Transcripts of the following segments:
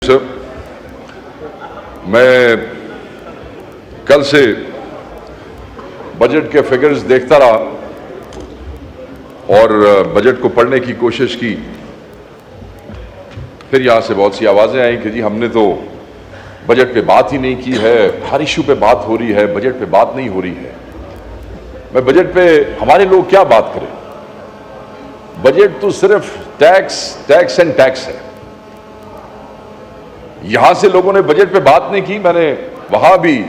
سر میں کل سے بجٹ کے فگرز دیکھتا رہا اور بجٹ کو پڑھنے کی کوشش کی. پھر یہاں سے بہت سی آوازیں آئیں کہ جی ہم نے تو بجٹ پہ بات ہی نہیں کی ہے, ہر ایشو پہ بات ہو رہی ہے, بجٹ پہ بات نہیں ہو رہی ہے. میں بجٹ پہ ہمارے لوگ کیا بات کریں؟ بجٹ تو صرف ٹیکس اینڈ ٹیکس ہے. یہاں سے لوگوں نے بجٹ پہ بات نہیں کی. میں نے وہاں بھی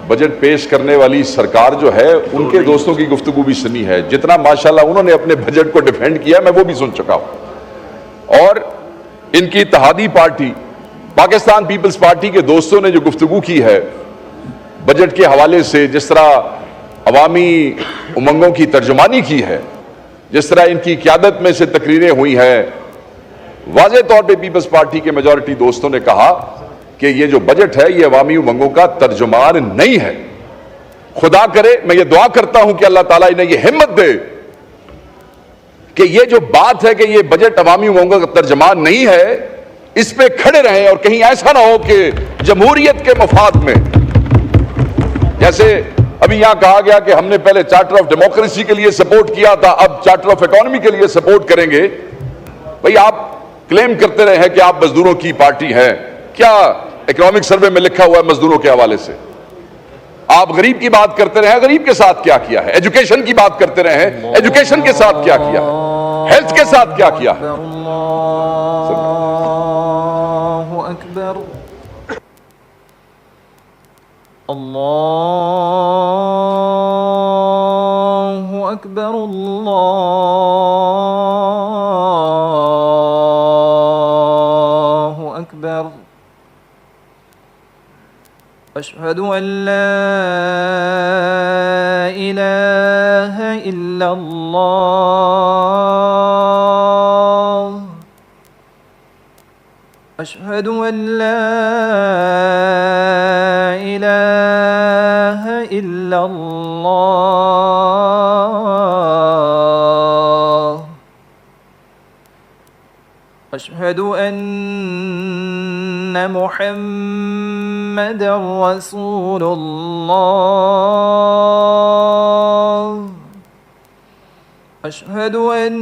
بجٹ پیش کرنے والی سرکار جو ہے ان کے دوستوں کی گفتگو بھی سنی ہے. جتنا ماشاءاللہ انہوں نے اپنے بجٹ کو ڈیفینڈ کیا میں وہ بھی سن چکا ہوں. اور ان کی اتحادی پارٹی پاکستان پیپلز پارٹی کے دوستوں نے جو گفتگو کی ہے بجٹ کے حوالے سے, جس طرح عوامی امنگوں کی ترجمانی کی ہے, جس طرح ان کی قیادت میں سے تقریریں ہوئی ہیں, واضح طور پہ پیپلز پارٹی کے میجورٹی دوستوں نے کہا کہ یہ جو بجٹ ہے یہ عوامی امنگوں کا ترجمان نہیں ہے. خدا کرے, میں یہ دعا کرتا ہوں کہ اللہ تعالیٰ انہیں یہ ہمت دے کہ یہ جو بات ہے کہ یہ بجٹ عوامی امنگوں کا ترجمان نہیں ہے, اس پہ کھڑے رہیں اور کہیں ایسا نہ ہو کہ جمہوریت کے مفاد میں, جیسے ابھی یہاں کہا گیا کہ ہم نے پہلے چارٹر آف ڈیموکریسی کے لیے سپورٹ کیا تھا, اب چارٹر آف اکانومی کے لیے سپورٹ کریں گے. بھئی آپ کلیم کرتے رہے ہیں کہ آپ مزدوروں کی پارٹی ہیں, کیا اکنامک سروے میں لکھا ہوا ہے مزدوروں کے حوالے سے؟ آپ غریب کی بات کرتے رہے ہیں, غریب کے ساتھ کیا کیا ہے؟ ایجوکیشن کی بات کرتے رہے ہیں, ایجوکیشن کے ساتھ کیا کیا ہے؟ ہیلتھ کے ساتھ کیا کیا ہے؟ اللہ اکبر, اللہ اکبر, اللہ اکبر. اشہد ان لا الہ الا اللہ, اشہد ان لا الہ الا اللہ, اشہد ان محمد رسول اللہ, اشہد ان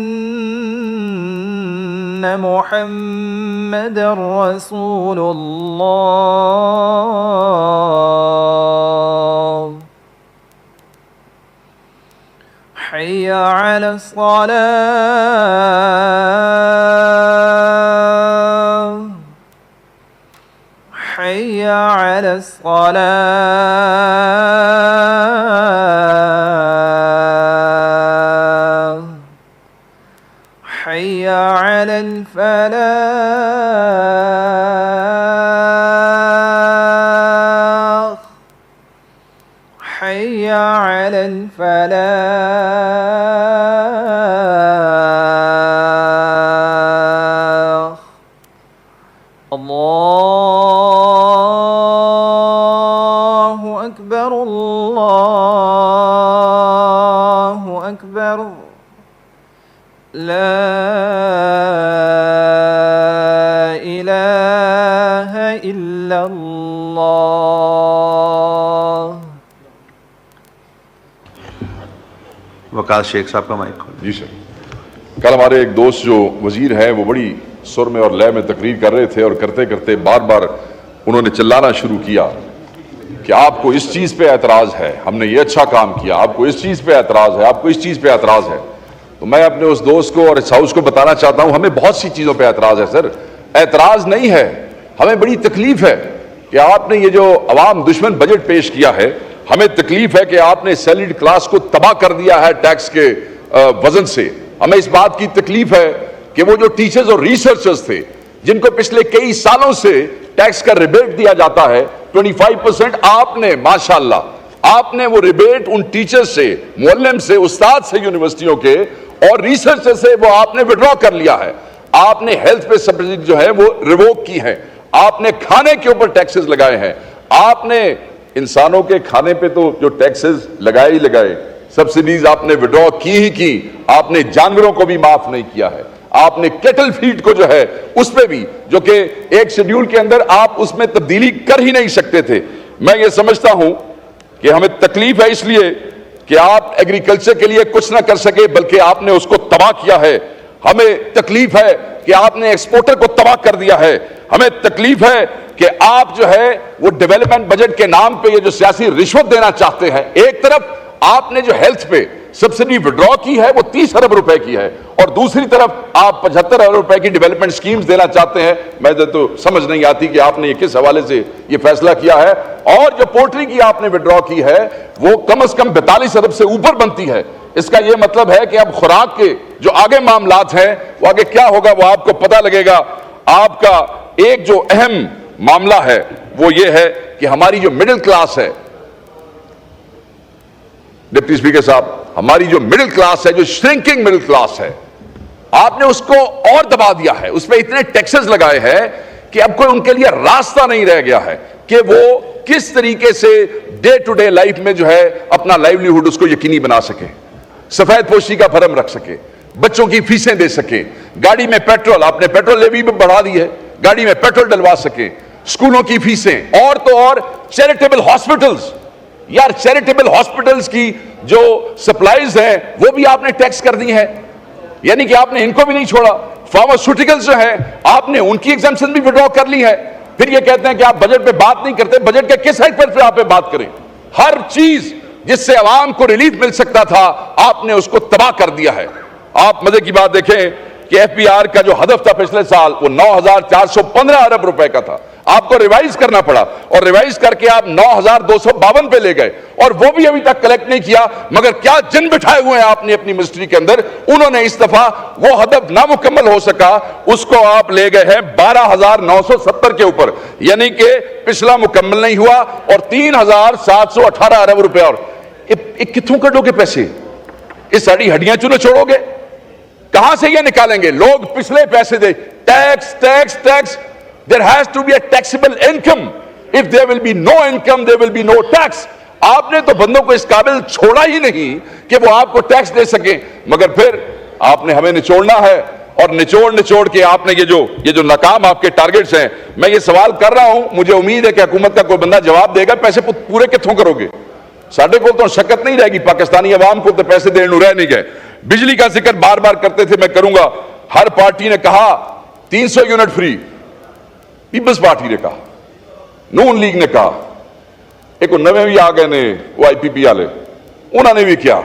محمد رسول اللہ. حی علی الصلاة, حی علی الصلاة, حی علی الفلاح, حی علی الفلاح. اللہ اکبر, اللہ اکبر, لا الہ الا اللہ. وقاص شیخ صاحب کا مائک کھولیں. جی سر. کل ہمارے ایک دوست جو وزیر ہیں وہ بڑی سر میں اور لے میں تقریر کر رہے تھے اور کرتے کرتے بار بار انہوں نے چلانا شروع کیا کہ آپ کو اس چیز پہ اعتراض ہے, ہم نے یہ اچھا کام کیا, آپ کو اس چیز پہ اعتراض ہے, آپ کو اس چیز پہ اعتراض ہے. تو میں اپنے اس دوست کو اور اس ہاؤس کو بتانا چاہتا ہوں ہمیں بہت سی چیزوں پہ اعتراض ہے سر. اعتراض نہیں ہے, ہمیں بڑی تکلیف ہے کہ آپ نے یہ جو عوام دشمن بجٹ پیش کیا ہے. ہمیں تکلیف ہے کہ آپ نے سیلریڈ کلاس کو تباہ کر دیا ہے ٹیکس کے وزن سے. ہمیں اس بات کی تکلیف ہے کہ وہ جو ٹیچرز اور ریسرچرز تھے جن کو پچھلے کئی سالوں سے ٹیکس کا ریبیٹ دیا جاتا ہے 25%, آپ نے ماشاءاللہ آپ نے وہ ریبیٹ ان ٹیچر سے, معلم سے, استاد سے یونیورسٹیوں کے اور ریسرچر سے وہ آپ نے وڈرا کر لیا ہے. آپ نے ہیلتھ پہ سبسڈی جو ہے وہ ریووک کی ہے. آپ نے کھانے کے اوپر ٹیکسز لگائے ہیں. آپ نے انسانوں کے کھانے پہ تو جو ٹیکسز لگائے ہی لگائے, سبسڈیز آپ نے وڈرا کی ہی کی, آپ نے جانوروں کو بھی معاف نہیں کیا ہے. آپ نے کیٹل فیڈ کو جو ہے اس پہ بھی، جو کہ ایک شیڈیول کے اندر آپ اس میں تبدیلی کر ہی نہیں سکتے تھے. میں یہ سمجھتا ہوں کہ ہمیں تکلیف ہے اس لیے کہ آپ ایگریکلچر کے لیے کچھ نہ کر سکے بلکہ آپ نے اس کو تباہ کیا ہے. ہمیں تکلیف ہے کہ آپ نے ایکسپورٹر کو تباہ کر دیا ہے. ہمیں تکلیف ہے کہ آپ جو ہے وہ ڈیولپمنٹ بجٹ کے نام پہ یہ جو سیاسی رشوت دینا چاہتے ہیں. ایک طرف آپ نے جو ہیلتھ پہ سبسڈی وڈرا کی ہے وہ 30 ارب روپے کی ہے، اور دوسری طرف آپ 75 ارب روپے کی ڈیولپمنٹ سکیمز دینا چاہتے ہیں. میں تو سمجھ نہیں آتی کہ آپ نے یہ کس حوالے سے یہ فیصلہ کیا ہے. اور جو پولٹری کی آپ نے وڈرا کی ہے وہ کم از کم 42 ارب سے اوپر بنتی ہے. اس کا یہ مطلب ہے کہ اب خوراک کے جو آگے معاملات ہیں وہ آگے کیا ہوگا وہ آپ کو پتہ لگے گا. آپ کا ایک جو اہم معاملہ ہے وہ یہ ہے کہ ہماری جو مڈل کلاس ہے، ڈپٹی اسپیکر صاحب، ہماری جو مڈل کلاس ہے، جو شرنکنگ مڈل کلاس ہے، آپ نے اس کو اور دبا دیا ہے. اس پہ اتنے ٹیکسز لگائے ہیں کہ اب کوئی ان کے لیے راستہ نہیں رہ گیا ہے کہ وہ کس طریقے سے ڈے ٹو ڈے لائف میں جو ہے اپنا لائیولیہوڈ اس کو یقینی بنا سکے، سفید پوشی کا بھرم رکھ سکے، بچوں کی فیسیں دے سکے، گاڑی میں پیٹرول، آپ نے پیٹرول لیوی بھی بڑھا دی ہے، گاڑی میں پیٹرول ڈلوا سکے، اسکولوں کی فیسیں، اور تو اور چیریٹیبل ہاسپٹلز. یار چیریٹیبل ہاسپٹلز کی جو سپلائیز ہیں وہ بھی آپ نے ٹیکس کر دی ہیں، یعنی کہ آپ نے ان کو بھی نہیں چھوڑا. فارماسیوٹیکلز جو ہیں آپ نے ان کی ایگزمپشن بھی وڈرا کر لی ہے. پھر یہ کہتے ہیں کہ آپ بجٹ پہ بات نہیں کرتے. بجٹ کے کس ہیڈ پہ آپ بات کریں؟ ہر چیز جس سے عوام کو ریلیف مل سکتا تھا آپ نے اس کو تباہ کر دیا ہے. آپ مزے کی بات دیکھیں کہ ایف پی آر کا جو ہدف تھا پچھلے سال وہ 9,415 ارب روپے کا تھا. آپ کو ریوائز کرنا پڑا اور ریوائز کر کے آپ 9,252 پہ لے گئے اور وہ بھی ابھی تک کلیکٹ نہیں کیا. مگر کیا جن بٹھائے ہوئے ہیں آپ نے اپنی منسٹری کے اندر. انہوں نے اس دفعہ وہ ہدف نامکمل ہو سکا اس کو آپ لے گئے ہیں 12,970 کے اوپر، یعنی کہ پچھلا مکمل نہیں ہوا اور 3,718 ارب روپے. اور کتوں کٹو گے پیسے؟ اس ساری ہڈیاں چنے چھوڑو گے؟ کہاں سے یہ نکالیں گے؟ لوگ پچھلے پیسے دے. Tax tax tax. There has to be a taxable income. If there will be no income, there will be no tax. آپ نے تو بندوں کو اس قابل چھوڑا ہی نہیں کہ وہ آپ کو ٹیکس دے سکیں، مگر پھر آپ نے ہمیں نچوڑنا ہے اور نچوڑ کے آپ نے یہ جو ناکام آپ کے ٹارگٹس ہیں. میں یہ سوال کر رہا ہوں، مجھے امید ہے کہ حکومت کا کوئی بندہ جواب دے گا. پیسے پورے کتوں کرو گے؟ ساڈے کو تو شکت نہیں رہے گی، پاکستانی عوام کو تو پیسے دینے رہ نہیں گئے. بجلی کا ذکر بار بار کرتے تھے، میں کروں گا. ہر پارٹی نے کہا 300 یونٹ فری، پیپلز پارٹی نے کہا، نون لیگ نے کہا، ایک نویں بھی آ گئے نے وہ آئی پی پی والے، انہوں نے بھی کیا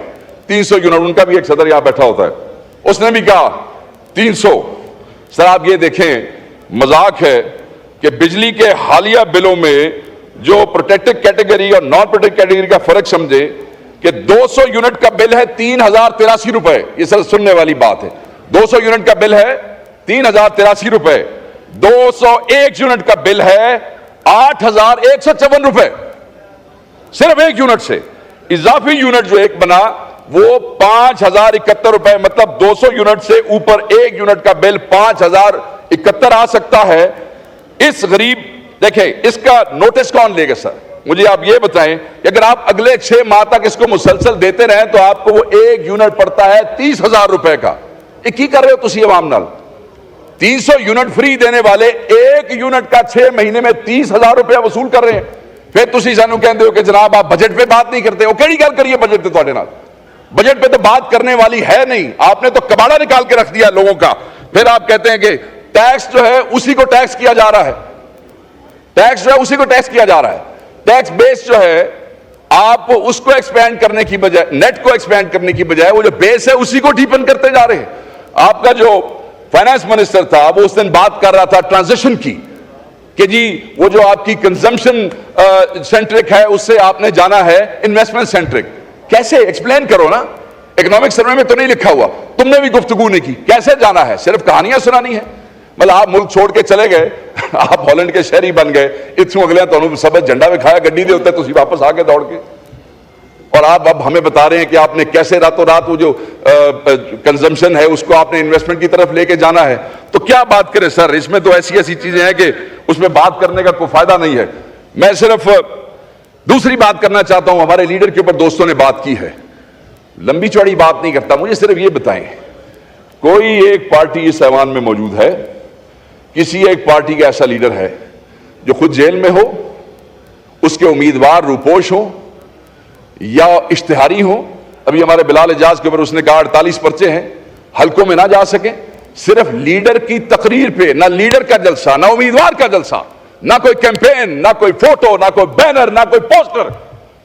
300 یونٹ. ان کا بھی ایک صدر یہاں بیٹھا ہوتا ہے، اس نے بھی کہا 300. سر آپ یہ دیکھیں، مذاق ہے کہ بجلی کے حالیہ بلوں میں جو پروٹیکٹڈ کیٹیگری اور نان پروٹیکٹڈ کیٹیگری کا فرق سمجھے کہ 200 یونٹ کا بل ہے 3,083 روپے. یہ سر سننے والی بات ہے. 200 یونٹ کا بل ہے 3,083 روپے. 201 یونٹ کا بل ہے 8,154 روپے. صرف ایک یونٹ سے. اضافی یونٹ جو ایک بنا وہ 5,071 روپے. مطلب 200 یونٹ سے اوپر ایک یونٹ کا بل 5,071 آ سکتا ہے. اس غریب دیکھیں اس کا نوٹس کون لے گا؟ سر مجھے آپ یہ بتائیں کہ اگر آپ اگلے 6 ماہ تک اس کو مسلسل دیتے رہیں تو آپ کو وہ ایک یونٹ پڑتا ہے 30,000 روپے کا. یہ کی کر رہے ہو تسی عوام نال؟ 300 یونٹ فری دینے والے ایک یونٹ کا 6 مہینے میں 30,000 روپے وصول کر رہے ہیں. پھر تسی سانو کہندے ہو کہ جناب آپ بجٹ پہ بات نہیں کرتے. وہ کیڑی گل کریے بجٹ پہ تواڈے نال؟ بجٹ پہ تو بات کرنے والی ہے نہیں. آپ نے تو کباڑا نکال کے رکھ دیا لوگوں کا. پھر آپ کہتے ہیں کہ ٹیکس جو ہے اسی کو ٹیکس کیا جا رہا ہے. ٹیکس جو ہے اسی کو ٹیکس کیا جا رہا ہے. ٹیکس بیس جو ہے آپ اس کو ایکسپینڈ کرنے کی بجائے، نیٹ کو ایکسپینڈ کرنے کی بجائے وہ جو بیس ہے اسی کو ڈیپن کرتے جا رہے ہیں. آپ کا جو فائنانس منسٹر تھا وہ اس دن بات کر رہا تھا ٹرانزیشن کی کہ جی وہ جو آپ کی کنزمپشن سینٹرک ہے اس سے آپ نے جانا ہے انویسٹمنٹ سینٹرک. کیسے؟ ایکسپلین کرو نا. اکنامک سروے میں تو نہیں لکھا ہوا، تم نے بھی گفتگو نہیں کی. کیسے جانا ہے؟ صرف کہانیاں سنانی ہے. مطلب آپ ملک چھوڑ کے چلے گئے، آپ ہالینڈ کے شہری بن گئے، اتوں اگلے تو سبز جھنڈا دکھایا گڈی دے ہوتے تسی واپس آ کے دوڑ کے، اور آپ اب ہمیں بتا رہے ہیں کہ آپ نے کیسے راتوں رات وہ جو کنزمپشن ہے اس کو آپ نے انویسٹمنٹ کی طرف لے کے جانا ہے. تو کیا بات کریں سر؟ اس میں تو ایسی چیزیں ہیں کہ اس میں بات کرنے کا کوئی فائدہ نہیں ہے. میں صرف دوسری بات کرنا چاہتا ہوں. ہمارے لیڈر کے اوپر دوستوں نے بات کی ہے، لمبی چوڑی بات نہیں کرتا. مجھے صرف یہ بتائیں کوئی ایک پارٹی اس ایوان میں موجود ہے, کسی ایک پارٹی کا ایسا لیڈر ہے جو خود جیل میں ہو, اس کے امیدوار روپوش ہوں یا اشتہاری ہوں؟ ابھی ہمارے بلال اعجاز کے اوپر اس نے کہا 48 پرچے ہیں, حلقوں میں نہ جا سکیں. صرف لیڈر کی تقریر پہ, نہ لیڈر کا جلسہ, نہ امیدوار کا جلسہ, نہ کوئی کیمپین, نہ کوئی فوٹو, نہ کوئی بینر, نہ کوئی پوسٹر.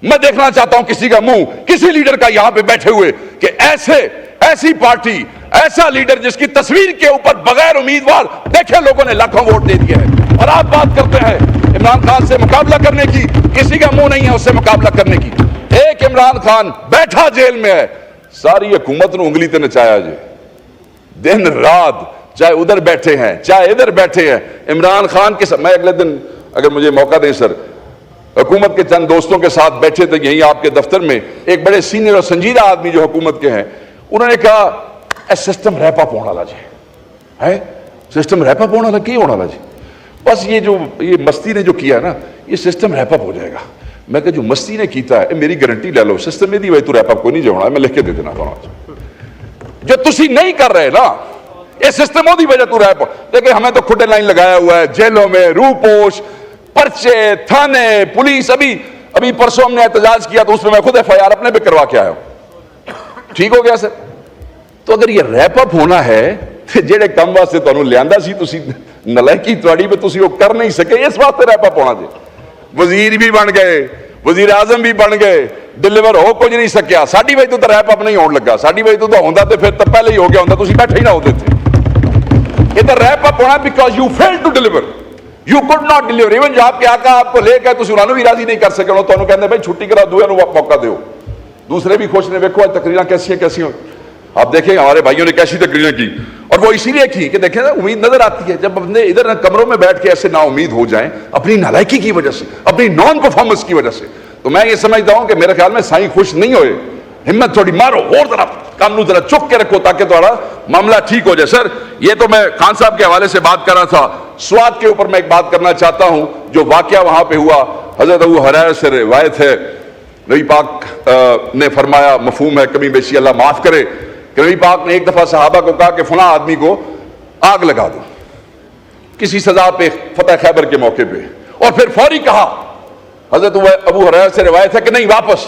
میں دیکھنا چاہتا ہوں کسی کا منہ, کسی لیڈر کا یہاں پہ بیٹھے ہوئے کہ ایسی پارٹی, ایسا لیڈر جس کی تصویر کے اوپر بغیر امیدوار دیکھے لوگوں نے لاکھوں ووٹ دے دیے ہیں, اور آپ بات کرتے ہیں عمران خان سے مقابلہ کرنے کی. کسی کا منہ نہیں ہے اس سے مقابلہ کرنے کی. ایک عمران خان بیٹھا جیل میں ہے, ساری حکومت نے انگلی تے نچایا جی, دن رات, چاہے ادھر بیٹھے ہیں چاہے ادھر بیٹھے ہیں. عمران خان کے ساتھ میں اگلے دن, اگر مجھے موقع دیں سر, حکومت کے چند دوستوں کے ساتھ بیٹھے تھے یہیں آپ کے دفتر میں. ایک بڑے سینئر اور سنجیدہ آدمی جو حکومت کے ہیں, انہوں نے کہا اے سسٹم ریپ اپ ہونا جی ہے, سسٹم ریپ اپ ہونا کی ہونا جی, بس یہ مستی نے جو کیا ہے نا, یہ سسٹم ریپ اپ ہو جائے گا. میں کہ جو مستی نے کیتا ہے میری گارنٹی لے لو, سسٹم میں دی وجہ تو ریپ اپ کو نہیں جو ہونا, میں لکھ کے دے دینا جو تسی نہیں کر رہے نا, یہ سسٹم ہو دی وجہ تو ریپ. دیکھیں ہمیں تو کھٹے لائن لگایا ہوا ہے جیلوں میں, روپوش, پرچے, تھانے, پولیس. ابھی پرسوں ہم نے احتجاج کیا تو اس میں میں خود FIR اپنے پہ کروا کے آیا ہوں. ٹھیک ہو گیا سر؟ تو اگر یہ ریپ اپ ہونا ہے تو جہے کم واسطے تمہیں لیا سی تسی نلائکی تواڈی پہ تسی وہ کر نہیں سکے, اس واسطے ریپ اپ ہونا جی. وزیر بھی بن گئے, وزیر اعظم بھی بن گئے, ڈلیور ہو کچھ نہیں سکیا. ساڈی وجہ تو ریپ اپ نہیں ہونے لگا, ساڈی وجہ تو ہوندا تے پھر تو پہلے ہی ہو گیا ہوندا, تسی بیٹھے ہی نہ ہوتے تھے. ادھر ریپ اپ ہونا because you fail to deliver, you could not deliver. Even جو آپ کے آقا آپ کو لے گئے تسی انہوں بھی راضی نہیں کر سکے, انہوں تانوں کہندے بھائی چھٹی کرا دوے نوں موقع دیو. دوسرے بھی خوش نے, دیکھو آج تقریراں کیسی ہوں. آپ دیکھیں ہمارے بھائیوں نے کیسی تقریریں کی, اور وہ اسی لیے کی کہ دیکھیں نا امید نظر آتی ہے. جب اپنے ادھر کمروں میں بیٹھ کے ایسے نا امید ہو جائیں اپنی نالائکی کی وجہ سے, اپنی نان پرفارمنس کی وجہ سے, تو میں یہ سمجھتا ہوں کہ میرے خیال میں سائیں خوش نہیں ہوئے. ہمت تھوڑی مارو, اور ذرا کام ذرا چک کے رکھو تاکہ تھوڑا معاملہ ٹھیک ہو جائے. سر یہ تو میں خان صاحب کے حوالے سے بات کر رہا تھا. سوات کے اوپر میں ایک بات کرنا چاہتا ہوں جو واقعہ وہاں پہ ہوا. حضرت ابو ہریرہ سے روایت ہے, نبی پاک نے فرمایا, مفہوم ہے کمی بیشی اللہ معاف کرے, کہ نبی پاک نے ایک دفعہ صحابہ کو کہا کہ فلاں آدمی کو آگ لگا دو کسی سزا پہ, فتح خیبر کے موقع پہ, اور پھر فوری کہا, حضرت ابو ہریرہ سے روایت ہے کہ نہیں واپس,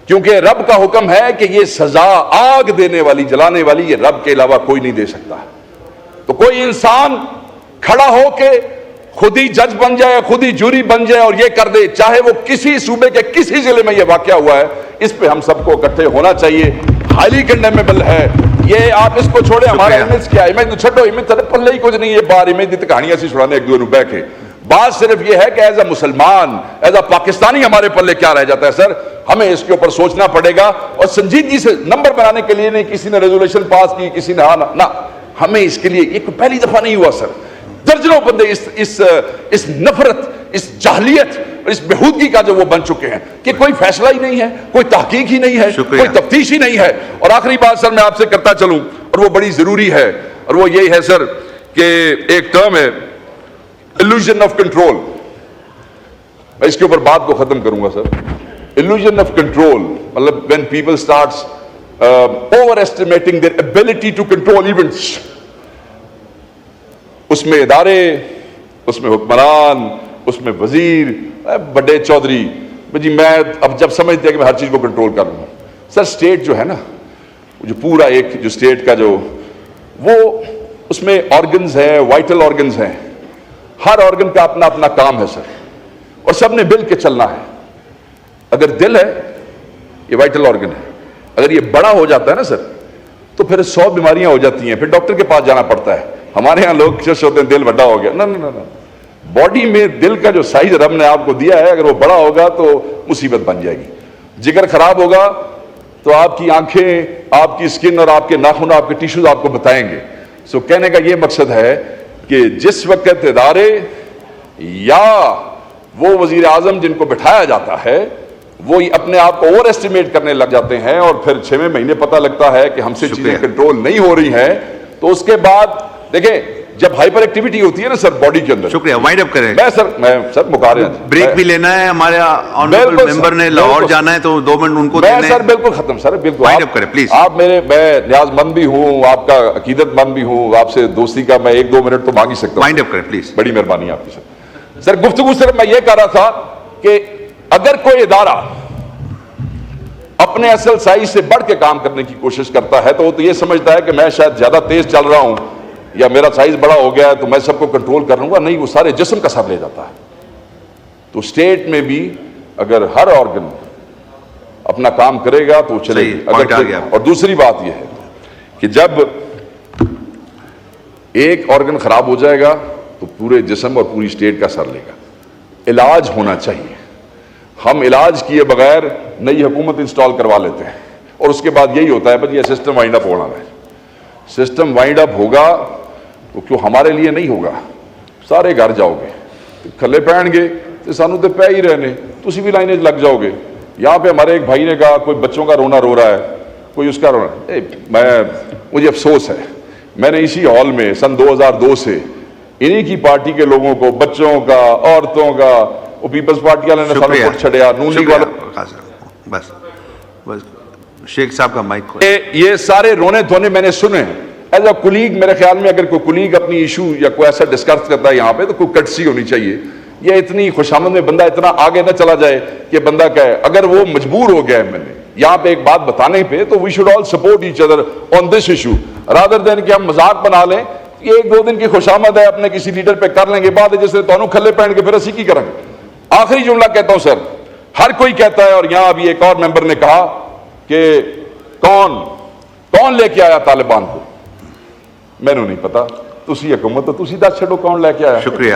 کیونکہ رب کا حکم ہے کہ یہ سزا آگ دینے والی, جلانے والی, یہ رب کے علاوہ کوئی نہیں دے سکتا. تو کوئی انسان کھڑا ہو کے خود ہی جج بن جائے, خود ہی جوری بن جائے اور یہ کر دے, چاہے وہ کسی صوبے کے کسی ضلع میں یہ واقعہ ہوا ہے, اس پہ ہم سب کو اکٹھے ہونا چاہیے. ہائیلی کنڈیمیبل ہے یہ. آپ اس کو چھوڑے, ہمارا امیج کیا ہے, امیج تو چھڈو, امیج تو پلے ہی کچھ نہیں ہے. بار امیج دی کہانیاں سی چھڑانے ایک دوسرے بیٹھ کے. بات صرف یہ ہے کہ ایز اے مسلمان, ایز اے پاکستانی ہمارے پلے کیا رہ جاتا ہے. سر ہمیں اس کے اوپر سوچنا پڑے گا, اور سنجیدگی سے نمبر بنانے کے لیے نہیں کسی نے ریزولوشن پاس کی, کسی نے نہ, ہمیں اس کے لیے ایک پہلی دفعہ نہیں ہوا سر. درجنوں بندے اس نفرت, اس جاہلیت, اس بےہودگی کا جو وہ بن چکے ہیں کہ کوئی فیصلہ ہی نہیں ہے, کوئی تحقیق ہی نہیں ہے, کوئی تفتیش ہی نہیں ہے. اور آخری بات سر میں آپ سے کرتا چلوں, اور وہ بڑی ضروری ہے, اور وہ یہی ہے سر کہ ایک ٹرم ہے illusion of control. میں اس کے اوپر بات کو ختم کروں گا سر. illusion of control مطلب when people starts overestimating their ability to control events. اس میں ادارے, اس میں حکمران, اس میں وزیر, بڑے چودھری, جی میں اب جب سمجھتے ہیں کہ میں ہر چیز کو کنٹرول کر لوں. سر اسٹیٹ جو ہے نا, جو پورا ایک جو اسٹیٹ کا جو وہ اس میں آرگنز ہیں, وائٹل آرگنز ہیں, ہر آرگن کا اپنا اپنا کام ہے سر, اور سب نے مل کے چلنا ہے. اگر دل ہے, یہ وائٹل آرگن ہے, اگر یہ بڑا ہو جاتا ہے نا سر تو پھر 100 بیماریاں ہو جاتی ہیں, پھر ڈاکٹر کے پاس جانا پڑتا ہے. ہمارے ہاں لوگ خوش ہوتے ہیں دل بڑا ہو گیا, نہ, باڈی میں دل کا جو سائز رب نے آپ کو دیا ہے اگر وہ بڑا ہوگا تو مصیبت بن جائے گی. جگر خراب ہوگا تو آپ کی آنکھیں, آپ کی اسکن اور آپ کے ناخن, آپ کے ٹیشوز آپ کو بتائیں گے. سو کہنے کا یہ مقصد ہے کہ جس وقت ادارے یا وہ وزیر اعظم جن کو بٹھایا جاتا ہے وہ اپنے آپ کو اوور ایسٹیمیٹ کرنے لگ جاتے ہیں, اور پھر 6 مہینے پتہ لگتا ہے کہ ہم سے چیزیں کنٹرول نہیں ہو رہی ہیں, تو اس کے بعد دیکھیں جب ہائپر ایکٹیویٹی ہوتی ہے نا سر باڈی کے اندر. شکریہ, وائنڈ اپ کریں. میں سر مکا رہے ہیں, بریک بھی لینا ہے, ہمارے آنریبل بالکل ممبر سر, نے لاہور بالکل جانا ہے تو 2 منٹ ان کو میں دینے سر ہیں. بالکل ختم سر, بالکل وائنڈ اپ کریں پلیز. آپ میں نیاز مند بھی ہوں, آپ کا عقیدت مند بھی ہوں, آپ سے دوستی کا میں 1-2 منٹ تو مانگ ہی سکتا ہوں. وائنڈ اپ کریں پلیز. بڑی مہربانی آپ کی سر. سر گفتگو صرف میں یہ کہہ رہا تھا کہ اگر کوئی ادارہ اپنے اصل سائز سے بڑھ کے کام کرنے کی کوشش کرتا ہے تو وہ تو یہ سمجھتا ہے کہ میں شاید زیادہ تیز چل رہا ہوں یا میرا سائز بڑا ہو گیا ہے تو میں سب کو کنٹرول کر لوں گا. نہیں, وہ سارے جسم کا سر لے جاتا ہے. تو اسٹیٹ میں بھی اگر ہر آرگن اپنا کام کرے گا تو چلے گی. پوائنٹ آ گیا. اور دوسری بات یہ ہے کہ جب ایک آرگن خراب ہو جائے گا تو پورے جسم اور پوری اسٹیٹ کا سر لے گا. علاج ہونا چاہیے. ہم علاج کیے بغیر نئی حکومت انسٹال کروا لیتے ہیں اور اس کے بعد یہی ہوتا ہے بھائی یہ سسٹم وائنڈ اپ ہونا ہے. سسٹم وائنڈ اپ ہوگا تو کیوں ہمارے لیے نہیں ہوگا. سارے گھر جاؤ گے کھلے پہن گے تو سانو تو پہ ہی رہنے, تسی بھی لائنیں لگ جاؤ گے. یہاں پہ ہمارے ایک بھائی نے کہا کوئی بچوں کا رونا رو رہا ہے, کوئی اس کا رونا. مجھے افسوس ہے, میں نے اسی ہال میں سن 2002 سے انہی کی پارٹی کے لوگوں کو, بچوں کا, عورتوں کا, وہ پیپلز پارٹی والے نے سانو ووٹ چھڑیا, نون لیگ والے. بس شیخ صاحب کا مائک کھولیں. یہ سارے رونے دھونے میں نے سنے. ایز اے کولیگ میرے خیال میں اگر کوئی کولیگ اپنی ایشو یا کوئی ایسا ڈسکس کرتا ہے یہاں پہ تو کوئی کٹسی ہونی چاہیے. یہ اتنی خوشامد میں بندہ اتنا آگے نہ چلا جائے کہ بندہ کہے اگر وہ مجبور ہو گیا ہے میں نے یہاں پہ ایک بات بتانے پہ تو we should all support each other on this issue rather than کہ ہم مذاق بنا لیں. یہ 1-2 دن کی خوشامد ہے اپنے کسی لیڈر پہ کر لیں گے, بعد جیسے تونوں کھلے پہن کے پھر اسی کی کریں گے. آخری جملہ کہتا ہوں سر, ہر کوئی کہتا ہے اور یہاں ابھی ایک اور ممبر نے کہا کہ کون لے کے آیا طالبان کو. میں نے نہیں پتا, تسی حکومت تو تسی دس چھڑو کون لے کے آیا. شکریہ.